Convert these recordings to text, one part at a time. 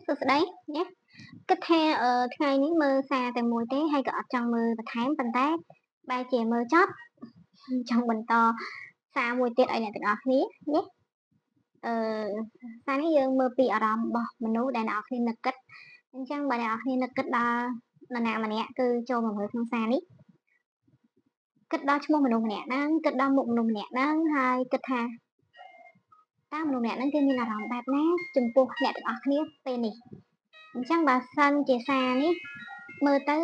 សួស្តីណាគិតថាថ្ងៃនេះមើលសារតែមួយទេហើយក៏អត់ចង់មើលបន្ថែមប៉ុន្តែបែរជាមើលចប់ចង់បន្តសារមួយទៀតឲ្យអ្នកទាំងអស់គ្នាណាអឺសារនេះយើងមើលពីអារម្មណ៍របស់មនុស្សដែលអ្នកនរគ្នានឹកគិតអញ្ចឹងបើអ្នកនរគ្នានឹកគិតដល់នរណាម្នាក់គឺចូលមកមើលក្នុងសារនេះគិតដល់ឈ្មោះមនុស្សម្នាក់ហ្នឹងគិតដល់មុខមនុស្សម្នាក់ហ្នឹងហើយគិតថាតើមនុស្សម្នាក់ហ្នឹងគេមានអារម្មណ៍បែបណាចំពោះអ្នកទាំងអស់គ្នាពេលនេះអញ្ចឹងបើសិនជាសារនេះមើលទៅ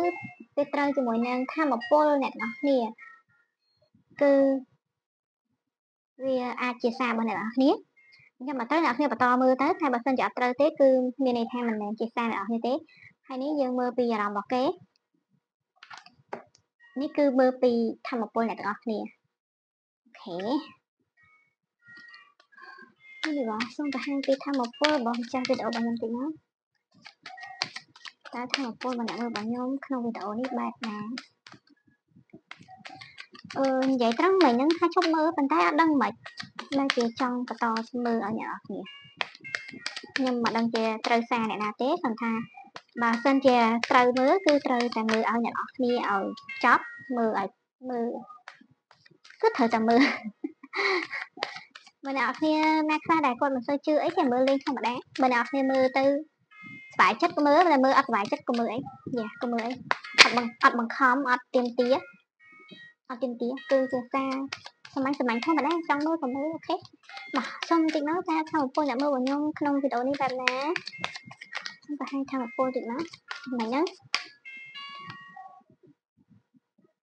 វាត្រូវជាមួយនឹងធម៌ពលអ្នកទាំងអស់គ្នាគឺវាអាចជាសាររបស់អ្នកទាំងអស់គ្នាអញ្ចឹងបើត្រូវអ្នកទាំងអស់គ្នាបន្តមើលទៅតែបើសិនជាអត់ត្រូវទេគឺមានន័យថាមិនមែនជាសារអ្នកទាំងអស់គ្នាទេហើយនេះយើងមើលពីអារម្មណ៍របស់គេនេះគឺមើលពីធម៌ពលអ្នកទាំងអស់គ្នាអូខេនេះបងសូមបង្ហាញពីធម៌ពលរបស់ម្ចាស់វីដេអូរបស់ខ្ញុំតិចណាតើធម៌ពលរបស់អ្នកមើលរបស់ខ្ញុំក្នុងវីដេអូនេះបែបណានិយាយត្រង់មិញហ្នឹងថាជប់មើលប៉ុន្តែអត់ដឹងមិនដែលជាចង់បន្តមើលឲ្យអ្នកនរគ្នាខ្ញុំមិនដឹងជាត្រូវសារអ្នកណាទេគាត់ថាបើសិនជាត្រូវមើលគឺត្រូវតែមើលឲ្យអ្នកនរគ្នាឲ្យចប់មើលឲ្យមើលគឺត្រូវតែមើលបើអ្នកនរគ្នាណាខ្លះដែលគាត់មិនសូវជឿអីគេមើលលេងធម្មតាបើអ្នកនរគ្នាមើលទៅសប្បាយចិត្តក៏មើលតែមើលអត់សប្បាយចិត្តក៏មើលអីយ៉ាក៏មើលអីអត់បង្ខំអត់ទៀមទាគឺជាសារសាមញ្ញធម្មតាចង់មើលក៏មើលអូខេមកសុំតិចមកថាធម៌ពលអ្នកមើលរបស់ខ្ញុំក្នុងវីដេអូនេះបែបណាខ្ញុំបង្ហាញធម៌ពលតិចមកមិញហ្នឹង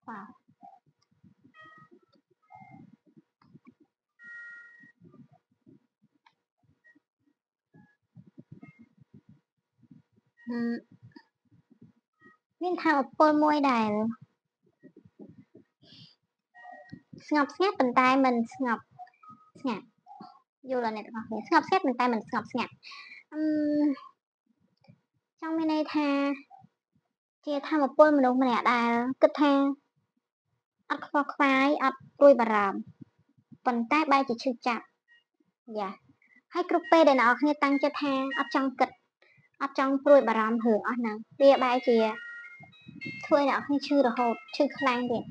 វ៉ាវមានធម៌ពលមួយដែលស្ងប់ស្ងាត់ប៉ុន្តែមិនស្ងប់ស្ងាត់យល់ដល់អ្នកទាំងអស់គ្នាស្ងប់ស្ងាត់ប៉ុន្តែមិនស្ងប់ស្ងាត់ចង់មានន័យថាជាធម៌ពលមនុស្សម្នាក់ដែលគិតថាអត់ខ្វល់ខ្វាយអត់ព្រួយបារម្ភប៉ុន្តែបែរជាឈឺចាប់យ៉ាហើយគ្រប់ពេលដែលអ្នកនរគ្នាតាំងចិត្តថាអត់ចង់គិតអត់ចង់ព្រួយបារម្ភរឿងអស់ហ្នឹងវាបែរជាធ្វើឲ្យអ្នកនរគ្នាឈឺរហូតឈឺខ្លាំងទៀត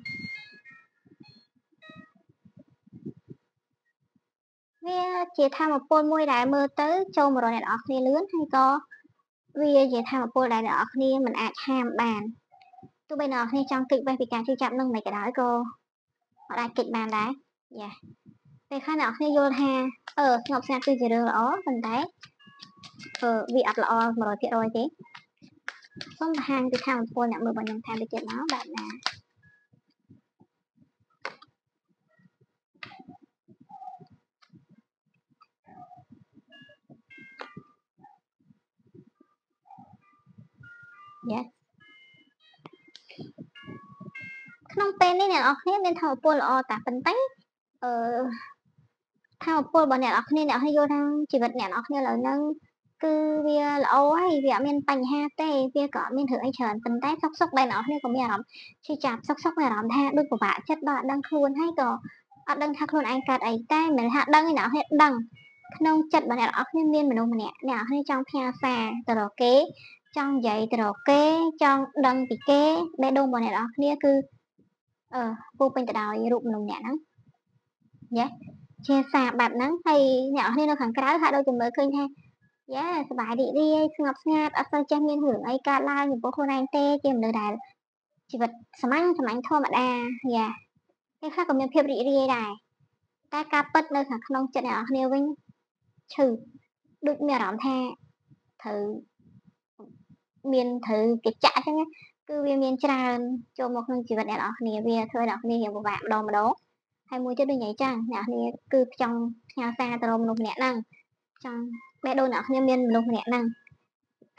វាជាធម៌ពលមួយដែលមើលទៅចូលមករកអ្នកនរគ្នាលឿនហើយក៏វាជាធម៌ពលដែលអ្នកនរគ្នាមិនអាចហាមបានទោះបីអ្នកនរគ្នាចង់គេចវេះពីការឈឺចាប់នឹងមិនក៏ដោយក៏អត់អាចគេចបានដែរយ៉ាពេលខ្លះអ្នកនរគ្នាយល់ថាស្ងប់ស្ងាត់គឺជារឿងល្អប៉ុន្តែវាអត់ល្អ 100% ទេសូមបង្ហាញពីធម៌ពលអ្នកមើលរបស់ខ្ញុំថែមទៅទៀតមកបែបណាYes ក្នុងពេលនេះអ្នកនរគ្នាមានធម៌ពលល្អតាប៉ុន្តែធម៌ពលរបស់អ្នកនរគ្នាយល់ថាជីវិតអ្នកនរគ្នាឥឡូវហ្នឹងគឺវាល្អហើយវាអត់មានបញ្ហាទេវាក៏អត់មានរឿងអីច្រើនប៉ុន្តែសុកដែលអ្នកនរគ្នាក៏មានអារម្មណ៍ឈឺចាប់សុកមានអារម្មណ៍ថាដូចពិបាកចិត្តដល់អត់ដឹងខ្លួនហើយក៏អត់ដឹងថាខ្លួនឯងកើតអីតែមិនថាដឹងឯអ្នកនរគ្នាដឹងក្នុងចិត្តរបស់អ្នកនរគ្នាមានមនុស្សម្នាក់អ្នកនរគ្នាចង់ផ្ញើសារទៅរកគេចង់និយាយទៅរកគេចង់ដឹងពីគេបេះដូងរបស់អ្នកនរគ្នាគឺពោពេញទៅដោយរូបមនុស្សម្នាក់ហ្នឹងយ៉ាជាសារបែបហ្នឹងហើយអ្នកនរគ្នានៅខាងក្រៅហាក់ដូចជាមើលឃើញថាយ៉ាសប្បាយរីករាយស្ងប់ស្ងាត់អត់សូវចេះមានរឿងអីកើតឡើងចំពោះខ្លួនឯងទេជាមនុស្សដែលជីវិតសាមញ្ញធម្មតាយ៉ាពេលខ្លះក៏មានភាពរីករាយដែរតែការពិតនៅខាងក្នុងចិត្តអ្នកនរគ្នាវិញឈឺដូចមានអារម្មណ៍ថាត្រូវគេចាក់អញ្ចឹងគឺវាមានច្រើនចូលមកក្នុងជីវិតអ្នកនរគ្នាវាធ្វើឲ្យអ្នកនរគ្នារៀងពិបាកម្ដងហើយមួយទៀតដូចនិយាយចឹងអ្នកនរគ្នាគឺចង់ផ្ញើសារទៅរកមនុស្សម្នាក់ហ្នឹងចង់បេះដូងអ្នកនរគ្នាមានមនុស្សម្នាក់ហ្នឹង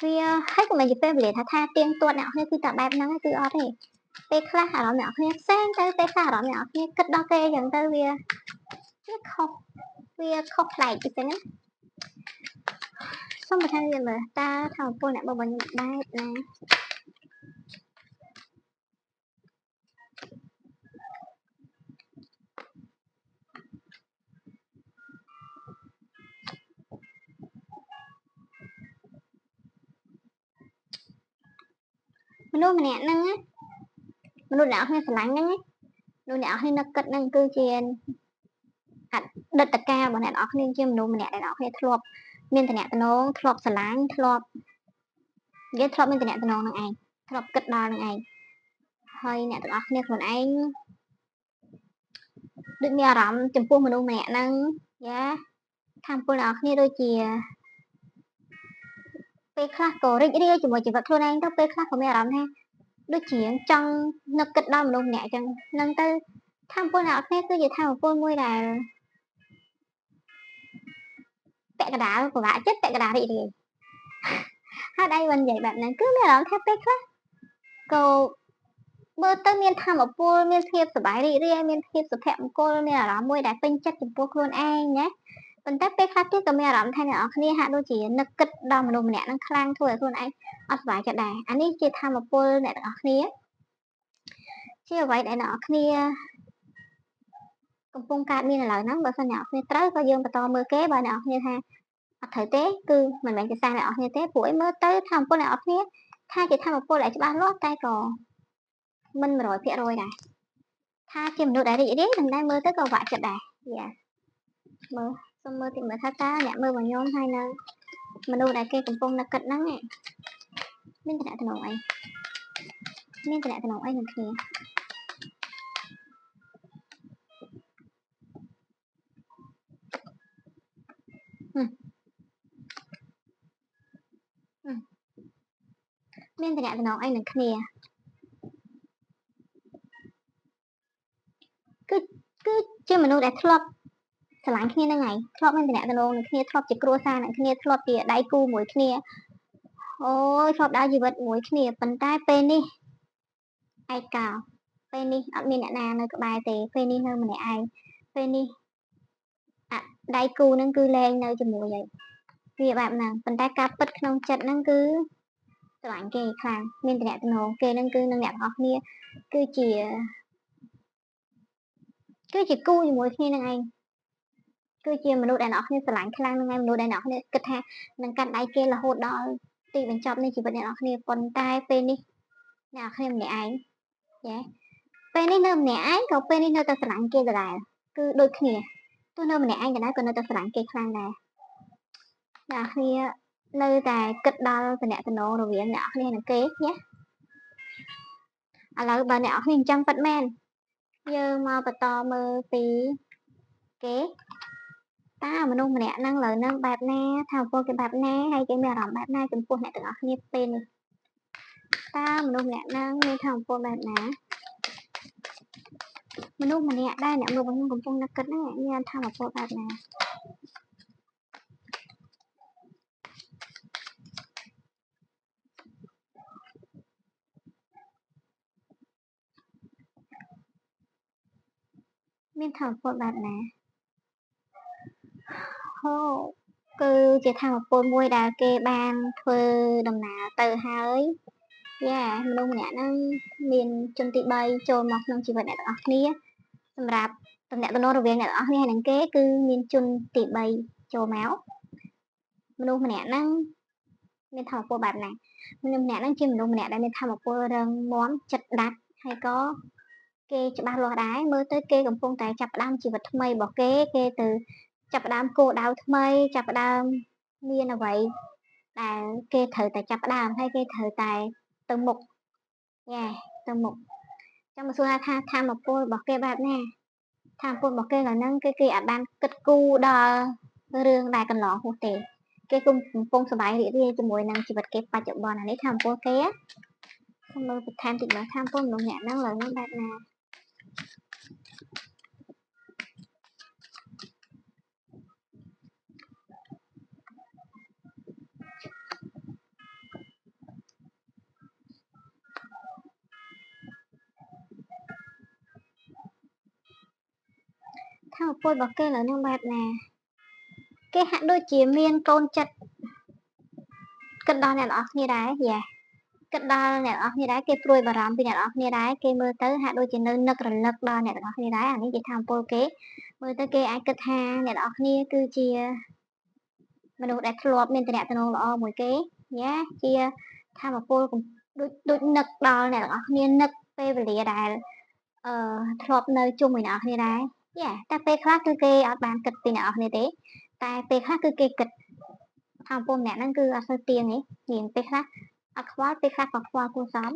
វាហើយក៏មិនជាពេលវេលាថាទៀងទាត់អ្នកនរគ្នាគឺតែបែបហ្នឹងគឺអត់ទេពេលខ្លះអារម្មណ៍អ្នកនរគ្នាផ្សេងទៅពេលខ្លះអារម្មណ៍អ្នកនរគ្នាគិតដល់គេអញ្ចឹងទៅវាខុសប្លែកតិចហ្នឹងសូមបន្ថែមទៀតមើលតើធម៌ពលអ្នកមើលរបស់ខ្ញុំបែបណា មនុស្សម្នាក់ហ្នឹងមនុស្សអ្នកគ្នាស្រឡាញ់ហ្នឹងមនុស្សអ្នកគ្នានឹកគិតហ្នឹងគឺជាអតីតកាលរបស់អ្នកនរគ្នាជាមនុស្សម្នាក់ដែលអ្នកនរគ្នាធ្លាប់មានតំណែងធ្លាប់ស្រឡាញ់ធ្លាប់និយាយធ្លាប់មានតំណែងនឹងឯងធ្លាប់គិតដល់នឹងឯងហើយអ្នកទាំងអស់គ្នាខ្លួនឯងដូចមានអារម្មណ៍ចំពោះមនុស្សម្នាក់ហ្នឹងយ៉ាខាងពលអ្នកគ្នាដូចជាពេលខ្លះក៏រីករាយជាមួយជីវិតខ្លួនឯងទៅពេលខ្លះក៏មានអារម្មណ៍ថាដូចជាចង់នឹកគិតដល់មនុស្សម្នាក់អញ្ចឹងហ្នឹងទៅខាងពលអ្នកគ្នាគឺជាថាមពលមួយដែលពាក់កណ្ដាលពិបាកចិត្តពាក់កណ្ដាលរីករាយហើយដៃមិននិយាយបែបហ្នឹងគឺមានអារម្មណ៍ថាពេលខ្លះក៏មើលទៅមានធម៌ពលមានភាពសប្បាយរីករាយមានភាពសុភមង្គលមានអារម្មណ៍មួយដែលពេញចិត្តចំពោះខ្លួនឯងណាប៉ុន្តែពេលខ្លះទៀតក៏មានអារម្មណ៍ថាអ្នកនរគ្នាហាក់ដូចជានឹកគិតដល់មនុស្សម្នាក់ហ្នឹងខ្លាំងធ្វើឲ្យខ្លួនឯងអត់សប្បាយចិត្តដែរអានេះជាធម៌ពលអ្នកទាំងអស់គ្នាជាអ្វីដែលអ្នកនរគ្នាកំពុងកើតមានឥឡូវហ្នឹងបើសិនអ្នកនរគ្នាត្រូវក៏យើងបន្តមើលគេបើអ្នកនរគ្នាថាអត់ត្រូវទេគឺមិនមែនជាសារអ្នកនរគ្នាទេព្រោះអីមើលទៅធម៌ពលអ្នកនរគ្នាថាជាធម៌ពលដែលច្បាស់លាស់តែក៏មិន 100% ដែរថាជាមនុស្សដែលរីករាយនឹងដែរមើលទៅក៏វាក់ចិត្តដែរយ៉ាមើលសុំមើលតិចមើលថាតើអ្នកមើលរបស់ខ្ញុំហើយនៅមនុស្សដែលគេកំពុងនឹកគិតហ្នឹងមានតំណែងអីមានតំណែងអីនឹងគ្នាមានតំណែងអីនឹងគ្នាគឺជាមនុស្សដែលធ្លាប់ស្រឡាញ់គ្នាហ្នឹងហើយធ្លាប់មានតំណែងនឹងគ្នាធ្លាប់ជាគ្រួសារនឹងគ្នាធ្លាប់ជាដៃគូមួយគ្នាអូយធ្លាប់ដើរជីវិតមួយគ្នាប៉ុន្តែពេលនេះឯកោពេលនេះអត់មានអ្នកណានៅក្បែរទេពេលនេះនៅម្នាក់ឯងពេលនេះដៃគូហ្នឹងគឺលែងនៅជាមួយហើយវាបែបហ្នឹងប៉ុន្តែការពិតក្នុងចិត្តហ្នឹងគឺស្រឡាញ់គេខ្លាំងមានតំណែងគេហ្នឹងគឺនឹងអ្នកទាំងអស់គ្នាគឺជាគូជាមួយគ្នានឹងឯងគឺជាមនុស្សដែលអ្នកនរគ្នាស្រឡាញ់ខ្លាំងនឹងឯងមនុស្សដែលអ្នកនរគ្នាគិតថានឹងកាត់ដៃគេរហូតដល់ទីបញ្ចប់នៃជីវិតអ្នកនរគ្នាប៉ុន្តែពេលនេះអ្នកនរគ្នាម្នាក់ឯងចាពេលនេះនៅម្នាក់ឯងក៏ពេលនេះនៅតែស្រឡាញ់គេដដែលគឺដូចគ្នាទោះនៅម្នាក់ឯងក៏ដោយក៏នៅតែស្រឡាញ់គេខ្លាំងដែរអ្នកនរគ្នានៅតែគិតដល់តំណែងរវាងអ្នកនរគ្នានិងគេណាឥឡូវបើអ្នកនរគ្នាអញ្ចឹងពិតមែនយើងមកបន្តមើលពីគេតើមនុស្សម្នាក់ហ្នឹងលើនឹងបែបណាថាពលគេបែបណាហើយគេមានអារម្មណ៍បែបណាចំពោះអ្នកទាំងអស់គ្នាពេលនេះតើមនុស្សម្នាក់ហ្នឹងមានថាពលបែបណាមនុស្សម្នាក់ដែលអ្នកមើលរបស់ខ្ញុំកំពុងនឹកគិតហ្នឹងមានថាពលបែបណាមានថាពលបែបណាអូគឺជាថាមពលមួយដែលគេបានធ្វើដំណើរទៅហើយយ៉ាមនុស្សម្នាក់ហ្នឹងមានជនទី3ចូលមកក្នុងជីវិតអ្នកទាំងអស់គ្នាសម្រាប់តំណែងរវាងអ្នកទាំងអស់គ្នាហើយនឹងគេគឺមានជនទី3ចូលមកមនុស្សម្នាក់ហ្នឹងមានថាមពលបែបណាមនុស្សម្នាក់ហ្នឹងជាមនុស្សម្នាក់ដែលមានថាមពលរឹងមាំចិត្តដាច់ហើយក៏គេច្បាស់លាស់ដែរមើលទៅគេកំពុងតែចាប់ផ្ដើមជីវិតថ្មីរបស់គេទៅចាប់ផ្ដើមគោលដៅថ្មីចាប់ផ្ដើមមានអ្វីដែលគេត្រូវតែចាប់ផ្ដើមហើយគេត្រូវតែទៅមុខយ៉ាទៅមុខចាំមកសួរថាធម៌ពលរបស់គេបែបណាធម៌ពលរបស់គេកាលហ្នឹងគេអាចបានគិតគូរដល់រឿងដែលកន្លងហួសទេគេកំពុងសប្បាយរីករាយជាមួយនឹងជីវិតគេបច្ចុប្បន្នអានេះធម៌ពលគេខ្ញុំមើលបន្ថែមតិចមើលធម៌ពលមនុស្សម្នាក់ហ្នឹងឡើយហ្នឹងបែបណាថាមពលរបស់គេឡើយហ្នឹងបែបណាគេហាក់ដូចជាមានកូនចិត្តគិតដល់អ្នកនរគ្នាដែរយ៉ាគិតដល់អ្នកនរគ្នាដែរគេព្រួយបារម្ភពីអ្នកនរគ្នាដែរគេមើលទៅហាក់ដូចជានៅនឹករលឹកដល់អ្នកនរគ្នាដែរអានេះជាធម៌ពលគេមើលទៅគេអាចគិតថាអ្នកនរគ្នាគឺជាមនុស្សដែលធ្លាប់មានតំណែងល្អមួយគេយ៉ាជាធម៌ពល ដូចនឹកដល់អ្នកទាំងអស់គ្នានឹកពេលវេលាដែលធ្លាប់នៅជុំមួយអ្នកនរគ្នាដែរតែពេលខ្លះគឺគេអត់បានគិតពីអ្នកនរគ្នាទេតែពេលខ្លះគឺគេគិតថាអំពើម្នាក់ហ្នឹងគឺអត់សូវទៀងទេមានពេលខ្លះអត់ខ្វល់ពេលខ្លះក៏ខ្វល់គួរសម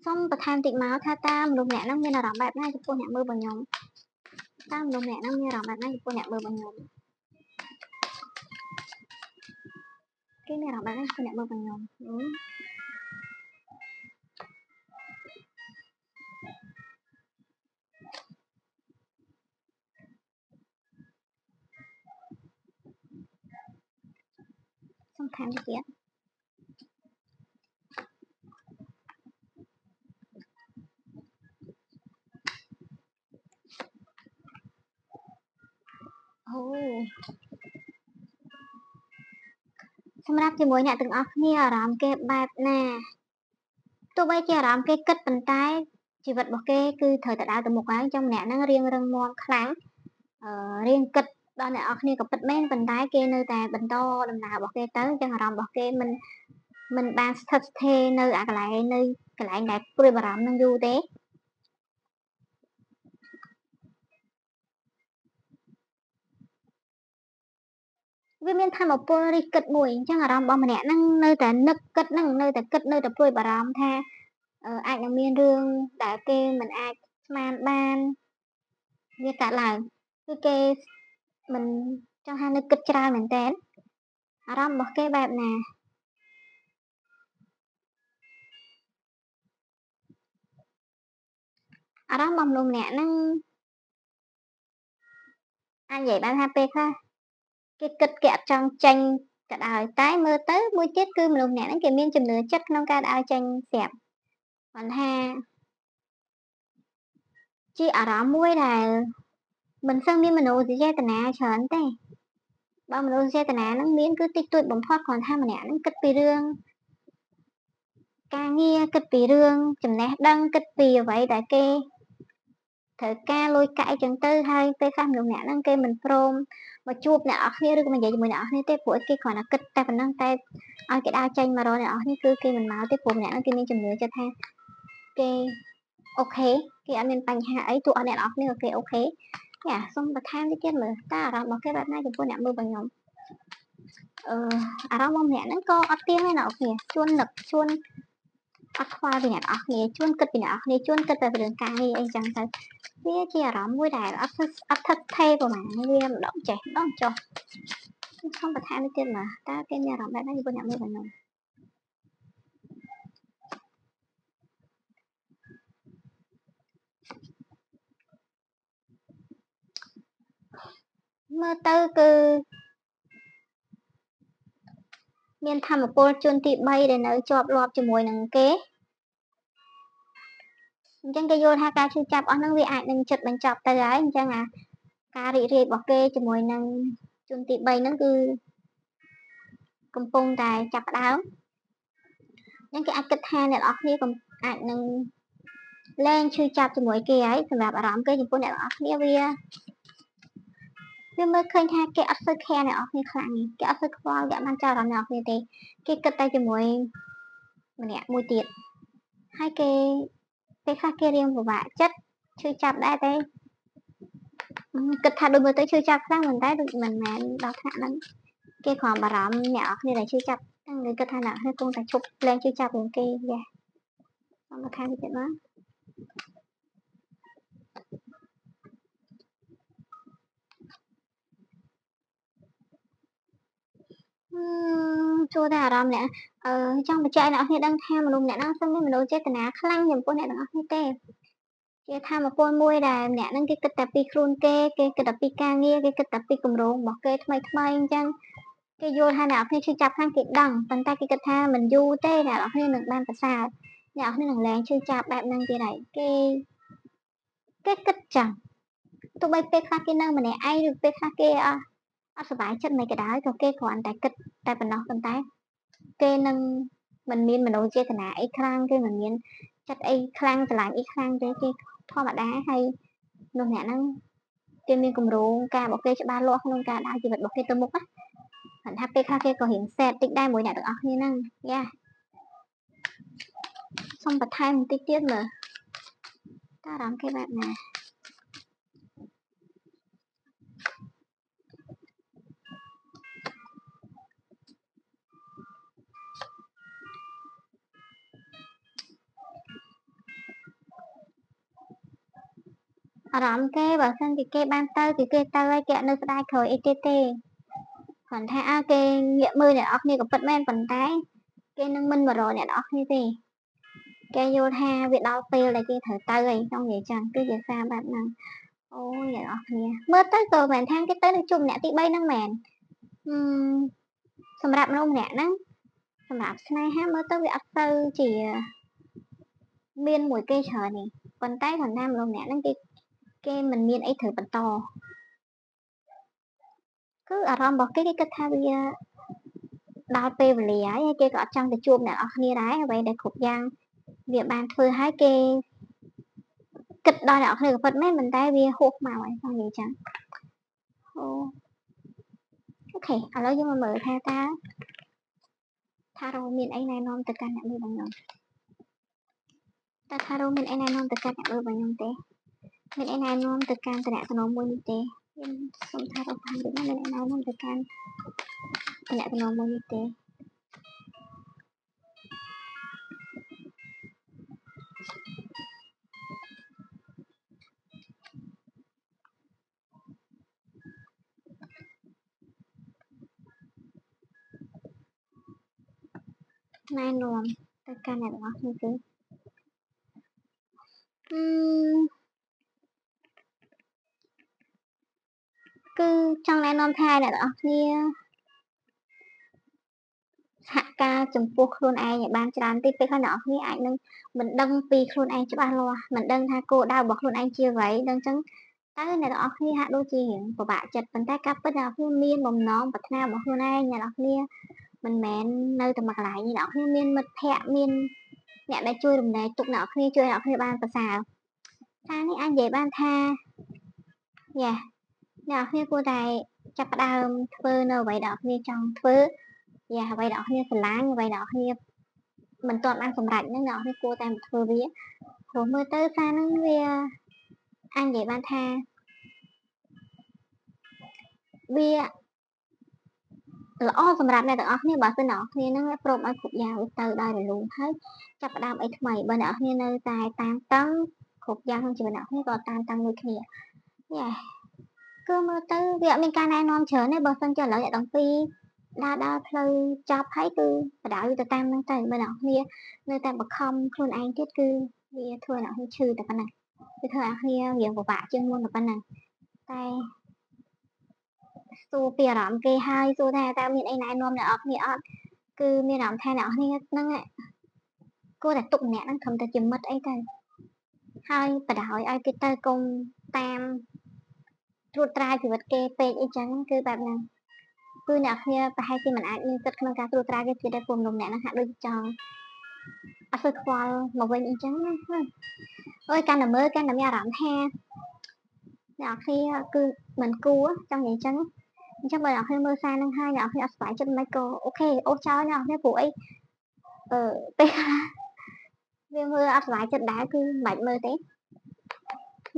សូមបន្ថែមតិចមកថាតើមនុស្សម្នាក់ហ្នឹងមានអារម្មណ៍បែបណាចំពោះអ្នកមើលរបស់ខ្ញុំតើមនុស្សម្នាក់ហ្នឹងមានអារម្មណ៍បែបណាចំពោះអ្នកមើលរបស់ខ្ញុំគេមានអារម្មណ៍បែបណាចំពោះអ្នកមើលរបស់ខ្ញុំសូមថែមតិចទៀតសម្រាប់ជាមួយអ្នកទាំងអស់គ្នាអារម្មណ៍គេបែបណាទោះបីជាអារម្មណ៍គេគិតប៉ុន្តែជីវិតរបស់គេគឺត្រូវតែដើរទៅមុខហើយអញ្ចឹងម្នាក់ហ្នឹងរៀងរឹងមាំខ្លាំងរៀងគិតដល់អ្នកនរគ្នាក៏ពិតមែនប៉ុន្តែគេនៅតែបន្តដំណើររបស់គេទៅអញ្ចឹងអារម្មណ៍របស់គេមិនបានស្ថិតស្ថេរនៅកន្លែងដែលព្រួយបារម្ភនឹងយូរទេវាមានធម៌ពលរិះគិតមួយអញ្ចឹងអារម្មណ៍របស់ម្នាក់ហ្នឹងនៅតែនឹកគិតហ្នឹងនៅតែគិតនៅតែព្រួយបារម្ភថាអាចនឹងមានរឿងដែលគេមិនអាចស្មានបានវាកើតឡើងគឺគេមិនចង់ថានឹកគិតច្រើនមែនតើអារម្មណ៍របស់គេបែបណាអារម្មណ៍របស់មនុស្សម្នាក់ហ្នឹងអាចនិយាយបានថាពេលខ្លះគេគិតគេអត់ចង់ចេញក៏ដោយតែមើលទៅមួយទៀតគឺមនុស្សម្នាក់ហ្នឹងគេមានជំនឿចិត្តក្នុងការដើរចេញស្រាប់គាត់ថាជាអារម្មណ៍មួយដែលមិនសូវមានមនោសញ្ចេតនាច្រើនទេបើមនោសញ្ចេតនាហ្នឹងមានគឺតិចតួចបំផុតគ្រាន់ថាម្នាក់ហ្នឹងគិតពីរឿងការងារគិតពីរឿងចំណេះដឹងគិតពីអ្វីដែលគេត្រូវការលុយកាក់អីចឹងទៅហើយពេលខ្លះមនុស្សម្នាក់ហ្នឹងគេមិនព្រមមកជួបអ្នកនរគ្នាឬក៏មកនិយាយជាមួយអ្នកនរគ្នាទេព្រោះគេគ្រាន់តែគិតតែប៉ុណ្ណឹងតែឲ្យគេដើរចេញមករកអ្នកនរគ្នាគឺគេមិនមកទេព្រោះម្នាក់ហ្នឹងគេមានជំនឿចិត្តថាគេអូខេគេអត់មានបញ្ហាអីទោះអត់អ្នកនរគ្នាក៏គេអូខេសូមបន្ថែមតិចទៀតមើលតើអារម្មណ៍របស់គេបែបណាចំពោះអ្នកមើលរបស់ខ្ញុំអារម្មណ៍របស់ម្នាក់ហ្នឹងក៏អត់ទៀងដែរអ្នកនរគ្នាជួននឹកជួនអត់ខ្វល់ពីអ្នកនរគ្នាជួនគិតពីអ្នកនរគ្នាជួនគិតតែពីរឿងការងារអីចឹងទៅវាជាអារម្មណ៍មួយដែលអត់ថិតថេរប្រហែលវាម្ដងចេះម្ដងចុះសូមបន្ថែមតិចទៀតមើលតើគេមានអារម្មណ៍បែបណាចំពោះអ្នកមើលរបស់ខ្ញុំមើលទៅគឺមានធម៌ពលជនទី3ដែលនៅជាប់លាប់ជាមួយនឹងគេអញ្ចឹងគេយល់ថាការឈឺចាប់អស់ហ្នឹងវាអាចនឹងចិត្តបញ្ចប់ទៅហើយអញ្ចឹងការរីករាយរបស់គេជាមួយនឹងជនទី3ហ្នឹងគឺកំពុងតែចាប់ផ្ដើមអញ្ចឹងគេអាចគិតថាអ្នកនរគ្នាអាចនឹងលែងឈឺចាប់ជាមួយគេហើយសម្រាប់អារម្មណ៍គេចំពោះអ្នកនរគ្នាវាមើលឃើញថាគេអត់សូវ care អ្នកនរគ្នាខ្លាំងទេគេអត់សូវខ្វល់គេអត់បានចាប់អារម្មណ៍អ្នកនរគ្នាទេគេគិតតែជាមួយម្នាក់មួយទៀតហើយគេពេលខ្លះគេរៀងពិបាកចិត្តឈឺចាប់ដែរតែគិតថាដូចមើលទៅឈឺចាប់ខ្លាំងប៉ុន្តែដូចមិនមែនដល់ថ្នាក់ហ្នឹងគេគ្រាន់បារម្ភអ្នកនរគ្នាដែលឈឺចាប់ហ្នឹងគេគិតថាអ្នកនរគ្នាគង់តែឈប់លែងឈឺចាប់រឿងគេសូមបន្ថែមតិចទៀតមកចូលតែអារម្មណ៍អ្នកចង់បញ្ជាក់ឲ្យអ្នកនរគ្នាដឹងថាមនុស្សម្នាក់ហ្នឹងមិនមានមនោចេតនាខ្លាំងចំពោះអ្នកទាំងអស់គ្នាទេជាថាមពលមួយដែលម្នាក់ហ្នឹងគេគិតតែពីខ្លួនគេគិតតែពីការងារគេគិតតែពីគម្រោងរបស់គេថ្មីអញ្ចឹងគេយល់ថាអ្នកនរគ្នាឈឺចាប់ខ្លាំងគេដឹងប៉ុន្តែគេគិតថាមិនយូរទេអ្នកនរគ្នានឹងបានប្រសើរអ្នកនរគ្នានឹងលែងឈឺចាប់បែបហ្នឹងទៀតហើយគេគិតចឹងទោះបីពេលខ្លះគេនៅម្នាក់ឯងឬពេលខ្លះគេអត់សុបាយចិត្តមិនក៏ដោយក៏គេគ្រាន់តែគិតតែប៉ុណ្ណោះប៉ុន្តែគេនឹងមិនមានមនោចេតនាអីខ្លាំងគេមិនមានចិត្តអីខ្លាំងស្រឡាញ់អីខ្លាំងទេគេធម្មតាហើយនោះអ្នកហ្នឹងគេមានគម្រោងការរបស់គេច្បាស់លាស់ក្នុងការដើរជីវិតរបស់គេទៅមុខណាគាត់ថាពេលខ្លះគេក៏រៀង sad តិចដែរមួយអ្នកទាំងអស់គ្នាហ្នឹង xong bật thay một tí tiết mà ta làm cái bạn này làm cái bảo sân cái ban tơ cái tơ ai kẹo nơi đai khởi ETT còn thay cái nghĩa mươi này óc như có bật men còn tái cái nâng minh mà rồi này đó như gì cái vô tha việc đau tiêu là cái thử tơ ấy trong vậy chẳng cứ vậy sao bạn nào ôi vậy đó nha mới tới rồi bạn than cái tới nói chung nè tí bay năng mèn សម្រាប់នំអ្នកហ្នឹងសម្រាប់ស្នេហាមើលទៅវាអត់ទៅជាមានមួយគេច្រើនទេប៉ុន្តែគាត់ថាមនុស្សម្នាក់ហ្នឹងគេមិនមានអីត្រូវបន្តគឺអារម្មណ៍របស់គេគេគិតថាវាដល់ពេលវេលាហើយគេក៏អត់ចង់ទៅជួបអ្នកនរគ្នាដែរអ្វីដែលគ្រប់យ៉ាងវាបានធ្វើឲ្យគេគិតដល់អ្នកនរគ្នាក៏ពិតមែនប៉ុន្តែវាហួសមកហើយខ្ញុំនិយាយចឹងអូខេឥឡូវយើងមកមើលថាតើថារោមានអីណែនាំទៅកាន់អ្នកមើលរបស់ខ្ញុំតើថារោមានអីណែនាំទៅកាន់អ្នកមើលរបស់ខ្ញុំទេមានអីណែនាំទៅកាន់តំណែងមួយនេះទេខ្ញុំសូមថារកបានដូចមានអីណែនាំទៅកាន់តំណែងមួយនេះទេណែនាំទៅកាន់អ្នកទាំងអស់គ្នាទេគឺចង់ណែនាំថាអ្នកទាំងអស់គ្នាសហការចំពោះខ្លួនឯងឲ្យបានច្រើនតិចពេលខ្លះអ្នកនរគ្នាអាចនឹងមិនដឹងពីខ្លួនឯងច្បាស់លាស់មិនដឹងថាគោលដៅរបស់ខ្លួនឯងជាអ្វីដឹងចឹងតើអ្នកទាំងអស់គ្នាហាក់ដូចជារៀងពិបាកចិត្តប៉ុន្តែការពិតអ្នកនរគ្នាមានបំណងប្រាថ្នារបស់ខ្លួនឯងអ្នកនរគ្នាមិនមែននៅតែមួយកន្លែងនេះអ្នកនរគ្នាមានមិត្តភ័ក្តិមានអ្នកដែលជួយរំលែកទុក្ខអ្នកនរគ្នាជួយអ្នកនរគ្នាបានប្រសើរថានេះអាចនិយាយបានថាយ៉ាអ្នកនរគ្នាគួរតែចាប់ផ្ដើមធ្វើនៅអ្វីដែលអ្នកនរគ្នាចង់ធ្វើយ៉ាអ្វីដែលអ្នកនរគ្នាស្រឡាញ់អ្វីដែលអ្នកនរគ្នាមិនទាន់បានសម្រេចហ្នឹងអ្នកនរគ្នាគួរតែធ្វើវាព្រោះមើលទៅសារហ្នឹងវាអាចនិយាយបានថាវាល្អសម្រាប់អ្នកទាំងអស់គ្នាបើសិនអ្នកនរគ្នាហ្នឹងព្រមឲ្យគ្រប់យ៉ាងវាទៅដោយរលូនហើយចាប់ផ្ដើមអីថ្មីបើអ្នកនរគ្នានៅតែតាមតឹងគ្រប់យ៉ាងក្នុងជីវិតអ្នកនរគ្នាក៏តាមតឹងដូចគ្នាយ៉ាគឺមើលទៅវាអត់មានការណែនាំច្រើនទេបើសិនជាឥឡូវអ្នកទាំងពីរដើរផ្លូវចប់ហើយគឺបដៅទៅតាមហ្នឹងទៅបើអ្នកនរគ្នានៅតែបង្ខំខ្លួនឯងទៀតគឺវាធ្វើអ្នកគ្នាឈឺតែប៉ុណ្ណឹងវាធ្វើអ្នកគ្នារៀងពិបាកជាងមុនតែប៉ុណ្ណឹងតែសួរពីអារម្មណ៍គេហើយសួរថាតើមានអីណែនាំអ្នកនរគ្នាអត់គឺមានអារម្មណ៍ថាអ្នកនរគ្នាហ្នឹងគួរតែទុកម្នាក់ហ្នឹងត្រឹមតែជាមិត្តអីទៅហើយបដ ாய் ឲ្យគេទៅកុំតាមត្រួតត្រាជីវិតគេពេកអីចឹងគឺបែបហ្នឹងគឺអ្នកគ្នាប្រហែលជាមិនអាចមានសិទ្ធិក្នុងការត្រួតត្រាគេទៀតទេព្រោះមនុស្សម្នាក់ហ្នឹងហាក់ដូចចង់អត់ធ្វើខ្វល់មកវិញអីចឹងណាអើយកាន់តែមើលកាន់តែមានអារម្មណ៍ថាអ្នកគ្នាគឺមិនគួរចង់និយាយចឹងអញ្ចឹងបើអ្នកគ្នាមើលសារហ្នឹងហើយអ្នកគ្នាអត់ស្បายចិត្តមិនក៏អូខេអូសចោលអ្នកគ្នាព្រោះអីពេលវាមើលអត់ស្បายចិត្តដែរគឺមិនបាច់មើលទេ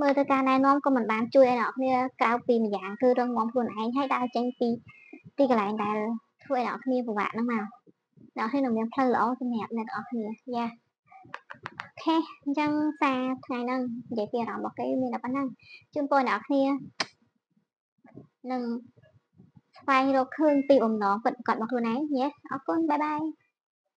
មើលទៅការណែនាំក៏មិនបានជួយឲ្យអ្នកគ្នាក្រៅពីម្យ៉ាងគឺរឹងមាំខ្លួនឯងហើយដើរចេញពីទីកន្លែងដែលធ្វើឲ្យអ្នកគ្នាពិបាកហ្នឹងមកអ្នកគ្នានឹងមានផ្លូវល្អសម្រាប់អ្នកទាំងអស់គ្នាយ៉ាអូខេអញ្ចឹងសារថ្ងៃហ្នឹងនិយាយពីអារម្មណ៍របស់គេមានតែប៉ុណ្ណឹងជូនពរអ្នកគ្នានឹងស្វែងរកឃើញពីបំណងពិតប្រាកដរបស់ខ្លួនឯងយេអរគុណបាយបាយ